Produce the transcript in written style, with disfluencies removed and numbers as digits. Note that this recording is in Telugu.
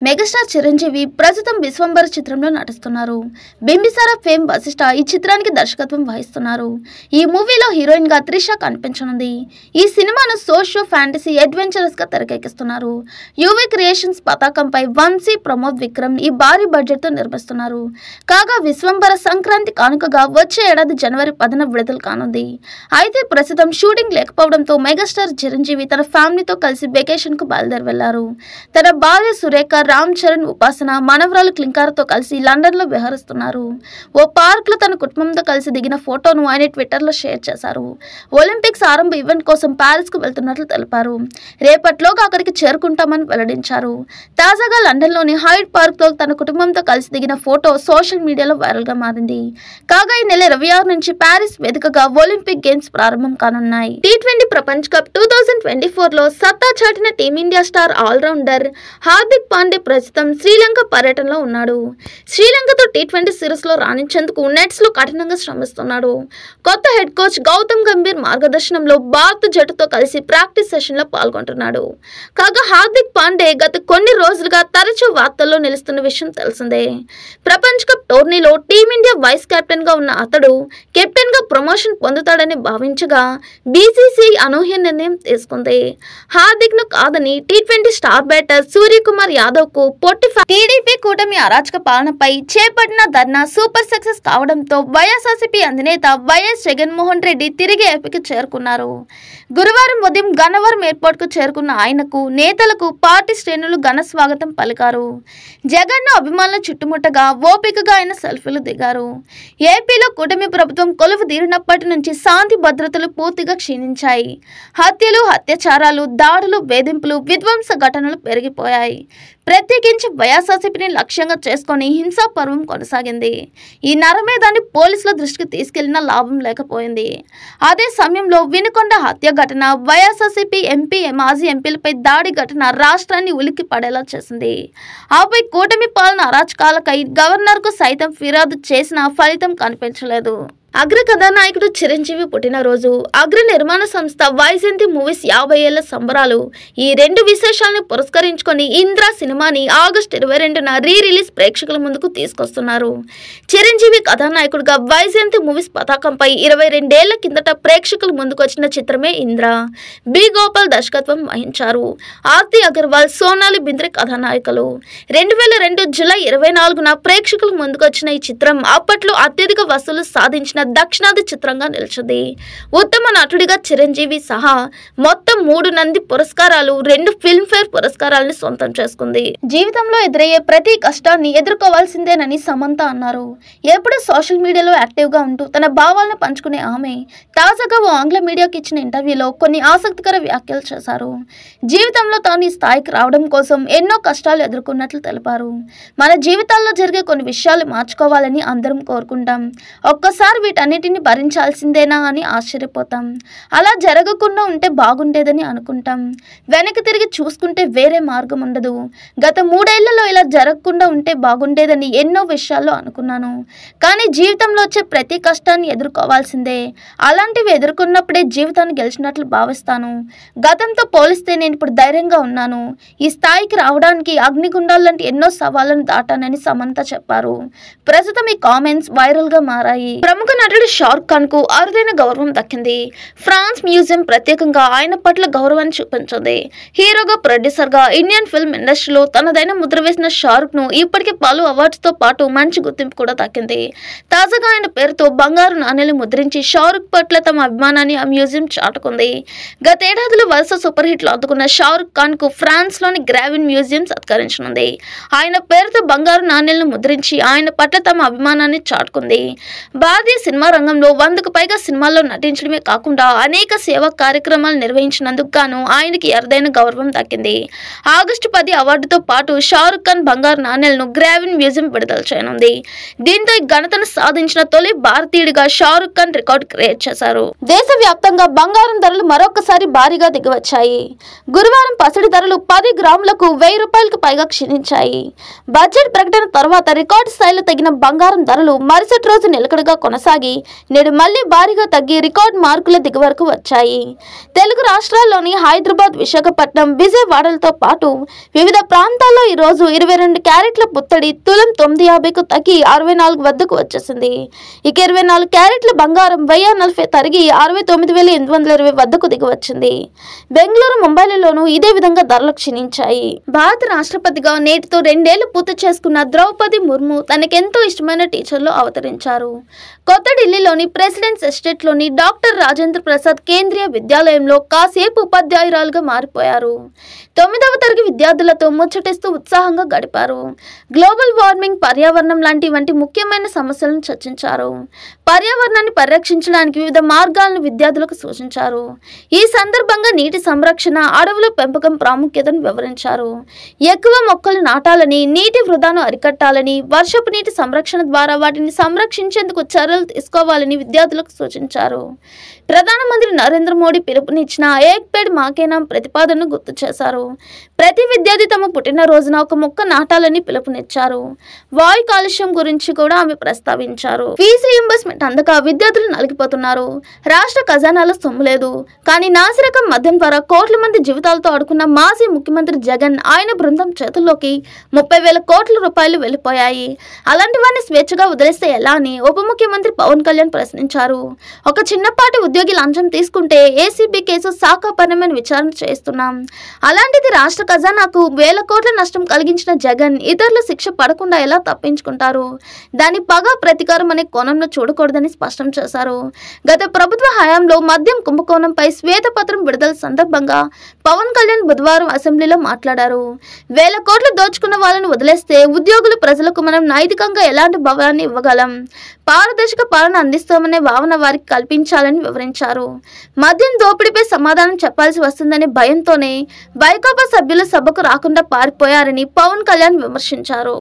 మెగాస్టార్ చిరంజీవి ప్రస్తుతం విశ్వంబర చిత్రంలో నటిస్తున్నారు. బింబిసార ఫేమ్ వశిష్ఠ ఈ చిత్రానికి దర్శకత్వం వహిస్తున్నారు. ఈ మూవీలో హీరోయిన్ గా త్రిష కనిపించనుంది. ఈ సినిమాను సోషియో ఫ్యాంటసీ అడ్వెంచరస్ గా తెరకెక్కిస్తున్నారు. యువి క్రియేషన్స్ పతాకంపై వంశీ ప్రమోద్ విక్రమ్ ఈ భారీ బడ్జెట్ తో నిర్మిస్తున్నారు. కాగా విశ్వంబర సంక్రాంతి కానుకగా వచ్చే ఏడాది జనవరి 10న విడుదల కానుంది. అయితే ప్రస్తుతం షూటింగ్ లేకపోవడంతో మెగాస్టార్ చిరంజీవి తన ఫ్యామిలీతో కలిసి వెకేషన్ కు బయలుదేరి వెళ్లారు. తన భార్య సురేఖ, రామ్ చరణ్, ఉపాసన, మనవరాలు క్లింకార్తో కలిసి లండన్ లో విహరిస్తున్నారు. ఓ పార్క్ లో తన కుటుంబంతో కలిసి దిగిన ఫోటోను ఆయన ట్విట్టర్ లో షేర్ చేశారు. ఒలింపిక్స్ ఆరంభ ఈవెంట్ కోసం ప్యారిస్ కు వెళ్తున్నట్లు తెలిపారు. రేపట్లోగా అక్కడికి చేరుకుంటామని వెల్లడించారు. తాజాగా లండన్ లోని హైడ్ పార్క్ లో తన కుటుంబంతో కలిసి దిగిన ఫోటో సోషల్ మీడియాలో వైరల్ గా మారింది. కాగా ఈ నెల 26 నుంచి ప్యారిస్ వేదికగా ఒలింపిక్ గేమ్స్ ప్రారంభం కానున్నాయి. T20 ప్రపంచ కప్ 2024 లో సత్తా చాటిన team India star allrounder Hardik Pandey ప్రస్తుతం శ్రీలంక పర్యటనలో ఉన్నాడు. శ్రీలంకతో T20 సిరీస్ లో రాణించేందుకు నెట్స్ లో కఠినంగా శ్రమిస్తున్నాడు. కొత్త హెడ్ కోచ్ గౌతమ్ గంభీర్ మార్గదర్శనంలో భారత జట్టుతో కలిసి ప్రాక్టీస్ సెషన్ లో పాల్గొంటున్నాడు. కాగా హార్దిక్ పాండే గత కొన్ని రోజులుగా తరచూ వార్తల్లో నిలుస్తున్న విషయం తెలిసిందే. ప్రపంచ కప్ టోర్నీలో టీమిండియా వైస్ కెప్టెన్ గా ఉన్న అతడు కెప్టెన్ గా ప్రమోషన్ పొందుతాడని భావించగా BCCI అనూహ్య నిర్ణయం తీసుకుంది. హార్దిక్ ను కాదని T20 star batter Suryakumar Yadav కు టీడీపీ కూటమి అరాచక పాలనపై చేపట్టిన ధర్నా సూపర్ సక్సెస్ కావడంతో వైఎస్ఆర్సీపీ అధినేత వైఎస్ జగన్మోహన్ రెడ్డి తిరిగి ఏపీకి చేరుకున్నారు. గురువారం ఉదయం గన్నవరం ఎయిర్పోర్ట్ కు చేరుకున్న ఆయనకు నేతలకు పార్టీ శ్రేణులు ఘన స్వాగతం పలికారు. జగన్ ను అభిమానులు చుట్టుముట్టగా ఓపికగా ఆయన సెల్ఫీలు దిగారు. ఏపీలో కూటమి ప్రభుత్వం కొలువు తీరినప్పటి నుంచి శాంతి భద్రతలు పూర్తిగా క్షీణించాయి. హత్యలు, అత్యాచారాలు, దాడులు, వేధింపులు, విధ్వంస ఘటనలు పెరిగిపోయాయి. ప్రత్యేకించి వైఎస్ఆర్సీపీని లక్ష్యంగా చేసుకుని హింసా పర్వం కొనసాగింది. ఈ నరమేధాన్ని పోలీసుల దృష్టికి తీసుకెళ్లినా లాభం లేకపోయింది. అదే సమయంలో వినుకొండ హత్య ఘటన, వైఎస్ఆర్సీపీ ఎంపీ, మాజీ ఎంపీలపై దాడి ఘటన రాష్ట్రాన్ని ఉలిక్కి పడేలా చేసింది. ఆపై కూటమి పాలన అరాచకాలకై గవర్నర్ కు సైతం ఫిర్యాదు చేసినా ఫలితం కనిపించలేదు. అగ్ర కథానాయకుడు చిరంజీవి పుట్టినరోజు, అగ్ర నిర్మాణ సంస్థ వైజయంతి మూవీస్ 50 ఏళ్ల సంబరాలు, ఈ రెండు విశేషాలను పురస్కరించుకొని ఇంద్ర సినిమాని ఆగస్టు 22న రిలీజ్ ప్రేక్షకుల ముందుకు తీసుకొస్తున్నారు. చిరంజీవి కథానాయకుడిగా వైజయంతి మూవీస్ పతాకంపై 22 ఏళ్ల కిందట ప్రేక్షకుల ముందుకు వచ్చిన చిత్రమే ఇంద్ర. బి గోపాల్ దర్శకత్వం వహించారు. ఆర్తి అగర్వాల్, సోనాలి బింద్రే కథానాయకులు. 2002 జూలై 24న ప్రేక్షకుల ముందుకు వచ్చిన ఈ చిత్రం అప్పట్లో అత్యధిక వసూలు సాధించిన దక్షిణాది చిత్రంగా నిలిచింది. ఉత్తమ నటుడిగా చిరంజీవి సహా మొత్తం 3 నంది పురస్కారాలు, 2 ఫిల్మ్ఫేర్ పురస్కారాలను సొంతం చేసుకుంది. జీవితంలో ఎదురయ్యే ప్రతి కష్టాన్ని ఎదుర్కోవాల్సిందేనని సమంత అన్నారు. ఎప్పుడు సోషల్ మీడియాలో యాక్టివ్ గా ఉంటూ తన భావాలను పంచుకునే ఆమె తాజాగా ఓ ఆంగ్ల మీడియాకి ఇచ్చిన ఇంటర్వ్యూలో కొన్ని ఆసక్తికర వ్యాఖ్యలు చేశారు. జీవితంలో తాను ఈ స్థాయికి రావడం కోసం ఎన్నో కష్టాలు ఎదుర్కొన్నట్లు తెలిపారు. మన జీవితాల్లో జరిగే కొన్ని విషయాలు మార్చుకోవాలని అందరం కోరుకుంటాం. ఒక్కసారి వీటన్నిటిని భరించాల్సిందేనా అని ఆశ్చర్యపోతాం. అలా జరగకుండా ఉంటే బాగుండేదని అనుకుంటాం. వెనక్కి తిరిగి చూసుకుంటే వేరే మార్గం ఉండదు. గత 3 ఏళ్లలో ఇలా జరగకుండా ఉంటే బాగుండేదని ఎన్నో విషయాల్లో అనుకున్నాను. కానీ జీవితంలో వచ్చే ప్రతి కష్టాన్ని ఎదుర్కోవాల్సిందే. అలాంటివి ఎదుర్కొన్నప్పుడే జీవితాన్ని గెలిచినట్లు భావిస్తాను. గతంతో పోలిస్తే నేను ఇప్పుడు ధైర్యంగా ఉన్నాను. ఈ స్థాయికి రావడానికి అగ్నిగుండాల లాంటి ఎన్నో సవాళ్లను దాటానని సమంత చెప్పారు. ప్రస్తుతం ఈ కామెంట్స్ వైరల్ గా మారాయి. ప్రముఖ నటుడు షారుఖ్ ఖాన్ కు అరుదైన గౌరవం దక్కింది. ఫ్రాన్స్ మ్యూజియం ప్రత్యేకంగా ఆయన పట్ల గౌరవాన్ని చూపించింది. హీరోగా, ప్రొడ్యూసర్ గా ఇండియన్ ఫిల్మ్ ఇండస్ట్రీలో తనదైన ముద్ర వేసిన షారుఖ్ ను ఇప్పటికే పలు అవార్డ్స్ తో పాటు మంచి గుర్తింపు కూడా దక్కింది. తాజాగా ఆయన పేరుతో బంగారు నాణేలు ముద్రించి షారుఖ్ పట్ల తమ అభిమానాన్ని ఆ మ్యూజియం చాటుకుంది. గతేడాదిలో వరుస సూపర్ హిట్లు అందుకున్న షారుఖ్ ఖాన్ కు ఫ్రాన్స్ లోని గ్రావిన్ మ్యూజియం సత్కరించనుంది. ఆయన పేరుతో బంగారు నాణేలను ముద్రించి ఆయన పట్ల తమ అభిమానాన్ని చాటుకుంది. భారతీయ సినిమా రంగంలో 100కు పైగా సినిమాల్లో నటించడమే కాకుండా అనేక సేవా కార్యక్రమాలు నిర్వహించినందుకు గాను ఆయనకి అరుదైన గౌరవం దక్కింది. ఆగస్టు 10 అవార్డుతో పాటు షారుఖ్ ఖాన్ బంగారు నాణేలను గ్రావిన్ మ్యూజియం విడుదల చేయనుంది. దీంతో ఈ ఘనతను సాధించిన తొలి భారతీయుడిగా షారుఖ్ ఖాన్ రికార్డు క్రియేట్ చేశారు. దేశవ్యాప్తంగా బంగారం ధరలు మరొకసారి భారీగా దిగివచ్చాయి. గురువారం పసిడి ధరలు 10 గ్రాములకు 1000 రూపాయలకు పైగా క్షీణించాయి. బడ్జెట్ ప్రకటన తర్వాత రికార్డు స్థాయిలో తగిన బంగారం ధరలు మరుసటి రోజు నిలకడగా కొనసాగి కొనసాగి నేడు మళ్లీ భారీగా తగ్గి రికార్డ్ మార్కుల దిగు వరకు వచ్చాయి. తెలుగు రాష్ట్రాల్లోని హైదరాబాద్, విశాఖపట్నం, విజయవాడలతో పాటు వివిధ ప్రాంతాల్లో ఈరోజు 22 క్యారెట్ల పుత్తడి తులం 950కు తగ్గి 64 వద్దకు వచ్చేసింది. ఇక 24 క్యారెట్ల బంగారం 1040 తరిగి 69,820 వద్దకు దిగి వచ్చింది. బెంగళూరు, ముంబైలలోనూ ఇదే విధంగా ధరలు క్షీణించాయి. భారత రాష్ట్రపతిగా నేటితో 2 ఏళ్లు పూర్తి చేసుకున్న ద్రౌపది ముర్ము తనకెంతో ఇష్టమైన టీచర్లు అవతరించారు. కొత్త ఢిల్లీలోని ప్రెసిడెంట్స్ ఎస్టేట్లోని డాక్టర్ రాజేంద్ర ప్రసాద్ కేంద్రీయ విద్యాలయంలో కాసేపు ఉపాధ్యాయురాలుగా మారిపోయారు. 9వ తరగతి విద్యార్థులతో ముచ్చటిస్తూ ఉత్సాహంగా గడిపారు. గ్లోబల్ వార్మింగ్, పర్యావరణం వంటి ముఖ్యమైన సమస్యలను చర్చించారు. పర్యావరణాన్ని పరిరక్షించడానికి వివిధ మార్గాలను విద్యార్థులకు సూచించారు. ఈ సందర్భంగా నీటి సంరక్షణ, అడవుల పెంపకం ప్రాముఖ్యతను వివరించారు. ఎక్కువ మొక్కలు నాటాలని, నీటి వృధాను అరికట్టాలని, వర్షపు నీటి సంరక్షణ ద్వారా వాటిని సంరక్షించేందుకు చర్యలు తీసుకోవాలని విద్యార్థులకు సూచించారు. ప్రధానమంత్రి నరేంద్ర మోడీ పిలుపునిచ్చిన ఏక్ పేడ్ మాకే నామ్ ప్రతిపాదనను గుర్తు చేశారు. ప్రతి విద్యార్థి తమ పుట్టినరోజున ఒక మొక్క నాటాలని పిలుపునిచ్చారు. వాయు కాలుష్యం గురించి కూడా ఆమె ప్రస్తావించారు. ఫీజు రీయింబర్స్మెంట్ అందక విద్యార్థులు నలిగిపోతున్నారు. రాష్ట్ర ఖజానాలో సొమ్ము లేదు. కానీ నాసిరకం మద్యం ద్వారా కోట్ల మంది జీవితాలతో ఆడుకున్న మాజీ ముఖ్యమంత్రి జగన్, ఆయన బృందం చేతుల్లోకి 30,000 కోట్ల రూపాయలు వెళ్లిపోయాయి. అలాంటి వారిని స్వేచ్ఛగా వదిలేస్తే ఎలా అని ఉప ముఖ్యమంత్రి పవన్ కళ్యాణ్ ప్రశ్నించారు. ఒక చిన్నపాటి ఉద్యోగి లంచం తీసుకుంటే ఏసీబీ కేసు శాఖాపరమైన విచారణ చేస్తున్నాం. అలాంటిది రాష్ట్ర ఖజానాకు 1,000 కోట్ల నష్టం కలిగించిన జగన్ ఇతరులు శిక్ష పడకుండా ఎలా తప్పించుకుంటారు? దాని పగ, ప్రతీకారం అనే కోణంలో చూడకూడదని స్పష్టం చేశారు. గత ప్రభుత్వ హయాంలో మద్యం కుంభకోణంపై శ్వేతపత్రం విడుదల సందర్భంగా పవన్ కళ్యాణ్ బుధవారం అసెంబ్లీలో మాట్లాడారు. 1,000 కోట్లు దోచుకున్న వాళ్ళని వదిలేస్తే ఉద్యోగులు, ప్రజలకు మనం నైతికంగా ఎలాంటి భవనాన్ని ఇవ్వగలం? పారదర్శక పాలన అందిస్తామనే భావన వారికి కల్పించాలని వివరించారు. మద్యం దోపిడీపై సమాధానం చెప్పాల్సి వస్తుందనే భయంతోనే వైకాపా సభ్యులు సభకు రాకుండా పారిపోయారని పవన్ కళ్యాణ్ విమర్శించారు.